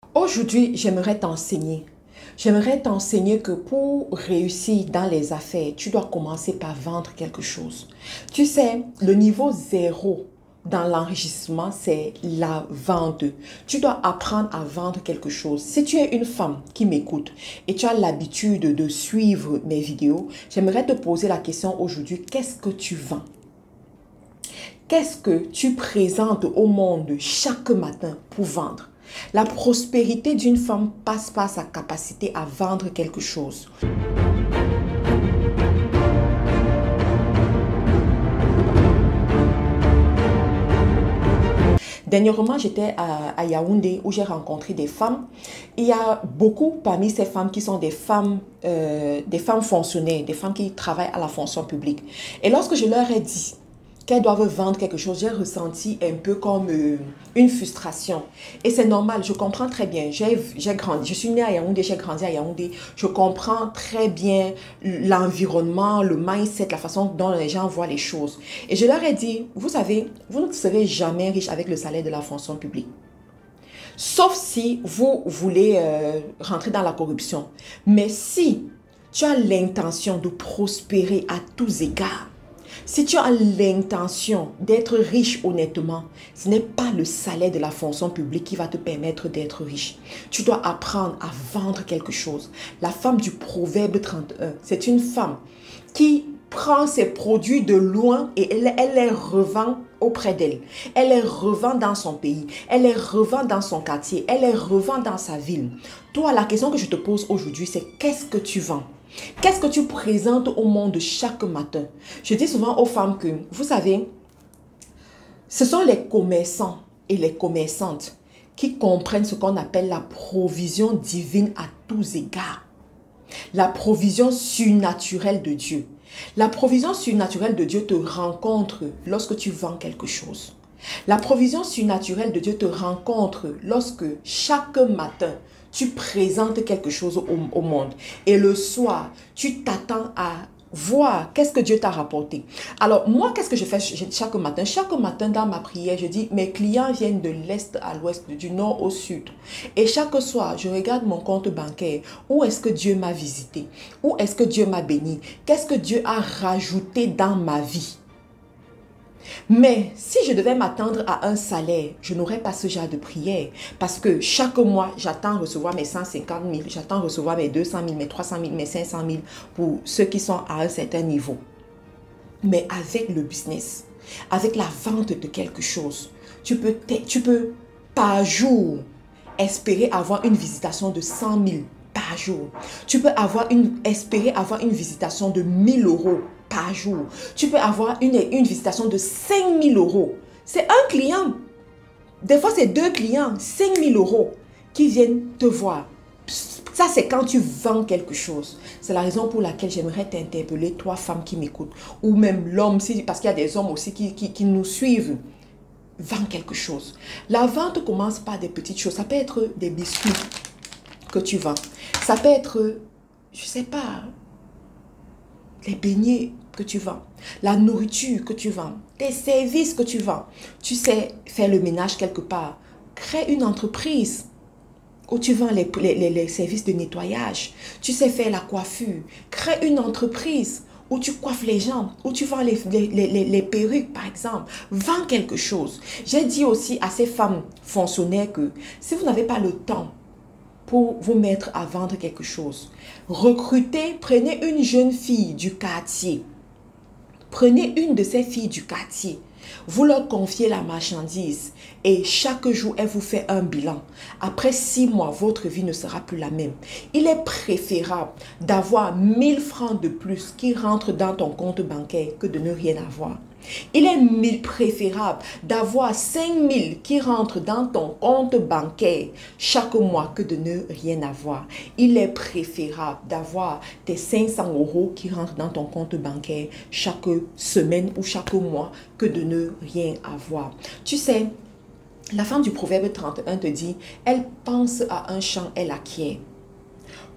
Aujourd'hui, j'aimerais t'enseigner. J'aimerais t'enseigner que pour réussir dans les affaires, tu dois commencer par vendre quelque chose. Tu sais, le niveau zéro dans l'enrichissement, c'est la vente. Tu dois apprendre à vendre quelque chose. Si tu es une femme qui m'écoute et tu as l'habitude de suivre mes vidéos, j'aimerais te poser la question aujourd'hui, qu'est-ce que tu vends? Qu'est-ce que tu présentes au monde chaque matin pour vendre? La prospérité d'une femme passe par sa capacité à vendre quelque chose. Dernièrement, j'étais à Yaoundé où j'ai rencontré des femmes. Il y a beaucoup parmi ces femmes qui sont des femmes fonctionnaires, des femmes qui travaillent à la fonction publique. Et lorsque je leur ai dit qu'elles doivent vendre quelque chose, j'ai ressenti un peu comme une frustration. Et c'est normal, je comprends très bien. J'ai grandi, je suis née à Yaoundé, j'ai grandi à Yaoundé. Je comprends très bien l'environnement, le mindset, la façon dont les gens voient les choses. Et je leur ai dit, vous savez, vous ne serez jamais riche avec le salaire de la fonction publique. Sauf si vous voulez rentrer dans la corruption. Mais si tu as l'intention de prospérer à tous égards, si tu as l'intention d'être riche honnêtement, ce n'est pas le salaire de la fonction publique qui va te permettre d'être riche. Tu dois apprendre à vendre quelque chose. La femme du Proverbe 31, c'est une femme qui prend ses produits de loin et elle les revend auprès d'elle. Elle les revend dans son pays. Elle les revend dans son quartier. Elle les revend dans sa ville. Toi, la question que je te pose aujourd'hui, c'est qu'est-ce que tu vends? Qu'est-ce que tu présentes au monde chaque matin? Je dis souvent aux femmes que, vous savez, ce sont les commerçants et les commerçantes qui comprennent ce qu'on appelle la provision divine à tous égards. La provision surnaturelle de Dieu. La provision surnaturelle de Dieu te rencontre lorsque tu vends quelque chose. La provision surnaturelle de Dieu te rencontre lorsque chaque matin, tu présentes quelque chose au monde. Et le soir, tu t'attends à voir qu'est-ce que Dieu t'a rapporté. Alors, moi, qu'est-ce que je fais chaque matin? Chaque matin, dans ma prière, je dis, mes clients viennent de l'Est à l'Ouest, du Nord au Sud. Et chaque soir, je regarde mon compte bancaire. Où est-ce que Dieu m'a visité? Où est-ce que Dieu m'a béni? Qu'est-ce que Dieu a rajouté dans ma vie? Mais si je devais m'attendre à un salaire, je n'aurais pas ce genre de prière. Parce que chaque mois, j'attends recevoir mes 150 000, j'attends recevoir mes 200 000, mes 300 000, mes 500 000 pour ceux qui sont à un certain niveau. Mais avec le business, avec la vente de quelque chose, tu peux par jour espérer avoir une visitation de 100 000 par jour. Tu peux espérer avoir une visitation de 1 000 euros par jour. Tu peux avoir une visitation de 5 000 euros. C'est un client. Des fois, c'est 2 clients, 5 000 euros qui viennent te voir. Ça, c'est quand tu vends quelque chose. C'est la raison pour laquelle j'aimerais t'interpeller, toi, femme qui m'écoute, ou même l'homme, parce qu'il y a des hommes aussi qui nous suivent. Vends quelque chose. La vente commence par des petites choses. Ça peut être des biscuits que tu vends. Ça peut être, je ne sais pas, les beignets que tu vends, la nourriture que tu vends, tes services que tu vends. Tu sais faire le ménage quelque part. Crée une entreprise où tu vends les services de nettoyage. Tu sais faire la coiffure. Crée une entreprise où tu coiffes les gens, où tu vends les perruques par exemple. Vends quelque chose. J'ai dit aussi à ces femmes fonctionnaires que si vous n'avez pas le temps pour vous mettre à vendre quelque chose, prenez une jeune fille du quartier. Prenez une de ces filles du quartier. Vous leur confiez la marchandise et chaque jour, elle vous fait un bilan. Après 6 mois, votre vie ne sera plus la même. Il est préférable d'avoir 1 000 francs de plus qui rentrent dans ton compte bancaire que de ne rien avoir. Il est préférable d'avoir 5 000 qui rentrent dans ton compte bancaire chaque mois que de ne rien avoir. Il est préférable d'avoir tes 500 euros qui rentrent dans ton compte bancaire chaque semaine ou chaque mois que de ne rien avoir. Tu sais, la femme du Proverbe 31 te dit, elle pense à un champ, elle acquiert.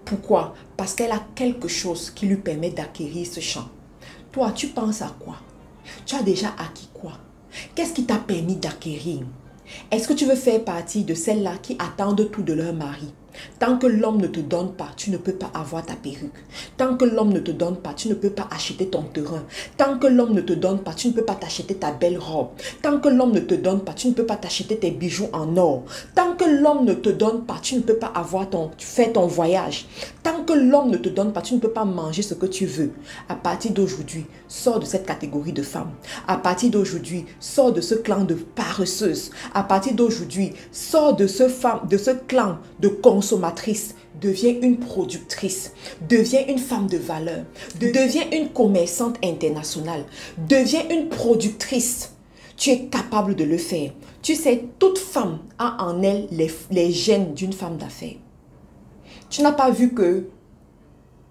Pourquoi? Parce qu'elle a quelque chose qui lui permet d'acquérir ce champ. Toi, tu penses à quoi? Tu as déjà acquis quoi? Qu'est-ce qui t'a permis d'acquérir? Est-ce que tu veux faire partie de celles-là qui attendent tout de leur mari? Tant que l'homme ne te donne pas, tu ne peux pas avoir ta perruque. Tant que l'homme ne te donne pas, tu ne peux pas acheter ton terrain. Tant que l'homme ne te donne pas, tu ne peux pas t'acheter ta belle robe. Tant que l'homme ne te donne pas, tu ne peux pas t'acheter tes bijoux en or. Tant que l'homme ne te donne pas, tu ne peux pas faire ton voyage. Tant que l'homme ne te donne pas, tu ne peux pas manger ce que tu veux. À partir d'aujourd'hui, sors de cette catégorie de femmes. À partir d'aujourd'hui, sors de ce clan de paresseuses. À partir d'aujourd'hui, sors de ce clan de consommatrices. Deviens une productrice. Deviens une femme de valeur. Deviens une commerçante internationale. Deviens une productrice. Tu es capable de le faire. Tu sais, toute femme a en elle les gènes d'une femme d'affaires. Tu n'as pas vu que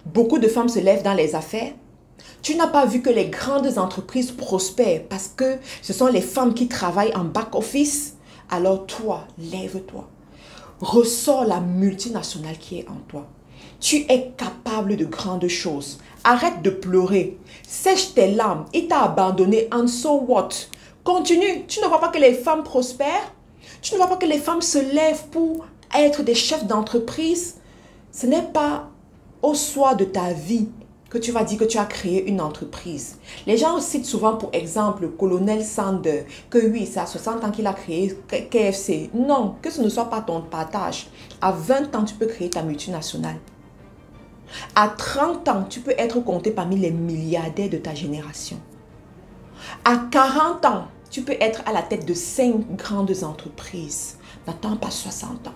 beaucoup de femmes se lèvent dans les affaires? Tu n'as pas vu que les grandes entreprises prospèrent parce que ce sont les femmes qui travaillent en back-office? Alors toi, lève-toi. Ressors la multinationale qui est en toi. Tu es capable de grandes choses. Arrête de pleurer. Sèche tes larmes. Il t'a abandonné. And so what? Continue. Tu ne vois pas que les femmes prospèrent? Tu ne vois pas que les femmes se lèvent pour être des chefs d'entreprise? Ce n'est pas au soir de ta vie que tu vas dire que tu as créé une entreprise. Les gens citent souvent pour exemple le colonel Sanders, que oui, c'est à 60 ans qu'il a créé KFC. Non, que ce ne soit pas ton partage. À 20 ans, tu peux créer ta multinationale. À 30 ans, tu peux être compté parmi les milliardaires de ta génération. À 40 ans, tu peux être à la tête de 5 grandes entreprises. N'attends pas 60 ans.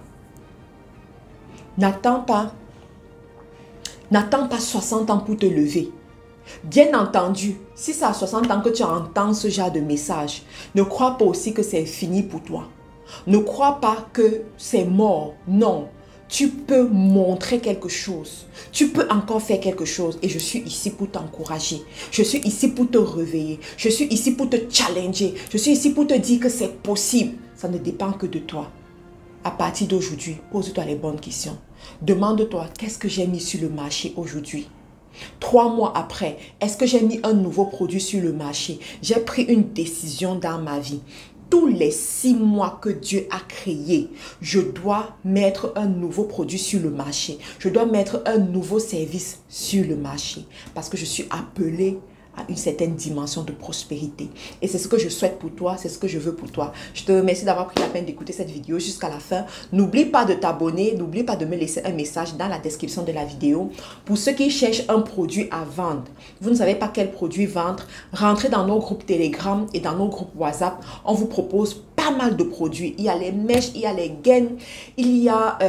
N'attends pas 60 ans pour te lever. Bien entendu, si c'est à 60 ans que tu entends ce genre de message, ne crois pas aussi que c'est fini pour toi. Ne crois pas que c'est mort. Non, tu peux montrer quelque chose. Tu peux encore faire quelque chose et je suis ici pour t'encourager. Je suis ici pour te réveiller. Je suis ici pour te challenger. Je suis ici pour te dire que c'est possible. Ça ne dépend que de toi. À partir d'aujourd'hui, pose-toi les bonnes questions. Demande-toi, qu'est-ce que j'ai mis sur le marché aujourd'hui? 3 mois après, est-ce que j'ai mis un nouveau produit sur le marché? J'ai pris une décision dans ma vie. Tous les 6 mois que Dieu a créé, je dois mettre un nouveau produit sur le marché. Je dois mettre un nouveau service sur le marché. Parce que je suis appelée à une certaine dimension de prospérité. Et c'est ce que je souhaite pour toi, c'est ce que je veux pour toi. Je te remercie d'avoir pris la peine d'écouter cette vidéo jusqu'à la fin. N'oublie pas de t'abonner, n'oublie pas de me laisser un message dans la description de la vidéo. Pour ceux qui cherchent un produit à vendre, vous ne savez pas quel produit vendre, rentrez dans nos groupes Telegram et dans nos groupes WhatsApp. On vous propose pas mal de produits. Il y a les mèches, il y a les gaines, il y a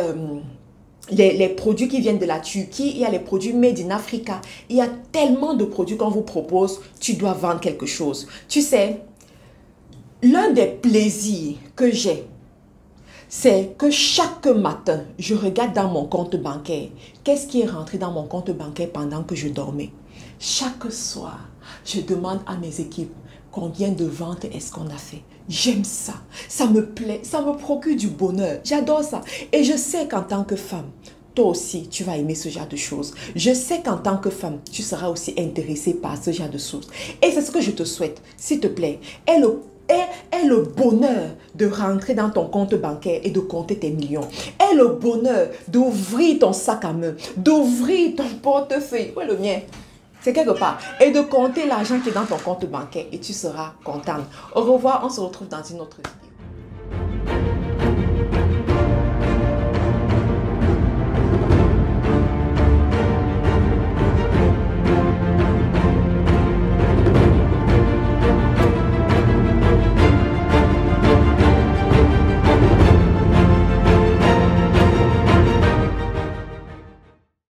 les produits qui viennent de la Turquie, il y a les produits made in Africa. Il y a tellement de produits qu'on vous propose, tu dois vendre quelque chose. Tu sais, l'un des plaisirs que j'ai, c'est que chaque matin, je regarde dans mon compte bancaire. Qu'est-ce qui est rentré dans mon compte bancaire pendant que je dormais? Chaque soir, je demande à mes équipes combien de ventes est-ce qu'on a fait. J'aime ça. Ça me plaît. Ça me procure du bonheur. J'adore ça. Et je sais qu'en tant que femme, toi aussi, tu vas aimer ce genre de choses. Je sais qu'en tant que femme, tu seras aussi intéressée par ce genre de choses. Et c'est ce que je te souhaite. S'il te plaît, aie le bonheur de rentrer dans ton compte bancaire et de compter tes millions. Aie le bonheur d'ouvrir ton sac à main, d'ouvrir ton portefeuille. Où est le mien? C'est quelque part. Et de compter l'argent qui est dans ton compte bancaire et tu seras contente. Au revoir, on se retrouve dans une autre vidéo.